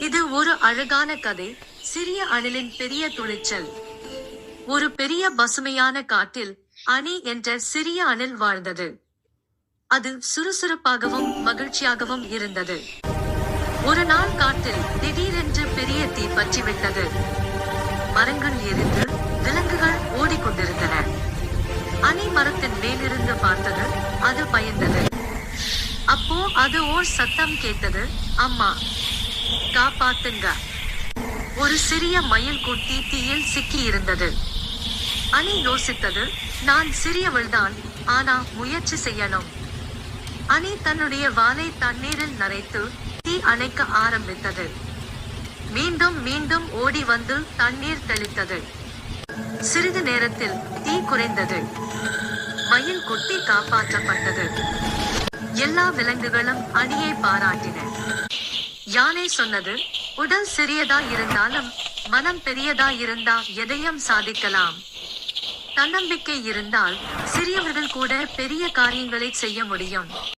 இது ஒரு அழகான கதை. சிறிய அணிலின் பெரிய துணிச்சல். ஒரு பெரிய பசுமையான காட்டில் அணி என்ற சிறிய அணில் வாழ்ந்தது. அது சுறுசுறுப்பாகவும் மகிழ்ச்சியாகவும் இருந்தது. ஒரு நாள் காட்டில் திடீரென்று பெரிய தீ பற்றிவிட்டது. மரங்கள் எரிந்து விலங்குகள் ஓடிக்கொண்டிருந்தன. அணி மரத்தின் மேலிருந்து பார்த்தது. அது பயந்தது. அப்போ அது ஓர் சத்தம் கேட்டது. அம்மா, காப்பாத்துங்க. ஒரு சிறிய மயில் குட்டி தீயில் சிக்கி இருந்தது. அணி யோசித்தது, நான் சிறியவள்தான், ஆனா முயற்சி செய்யணும். அணி தன்னுடைய வாலை தண்ணீரில் நனைத்து தீ அணைக்க ஆரம்பித்தது. மீண்டும் மீண்டும் ஓடி வந்து தண்ணீர் தெளித்தது. சிறிது நேரத்தில் தீ குறைந்தது. மயில் குட்டி காப்பாற்றப்பட்டது. எல்லா விலங்குகளும் அணியை பாராட்டின. யானை சொன்னது, உடல் சிறியதா இருந்தாலும் மனம் பெரியதா இருந்தா எதையும் சாதிக்கலாம். தன்னம்பிக்கை இருந்தால் சிறியவர்கள் கூட பெரிய காரியங்களை செய்ய முடியும்.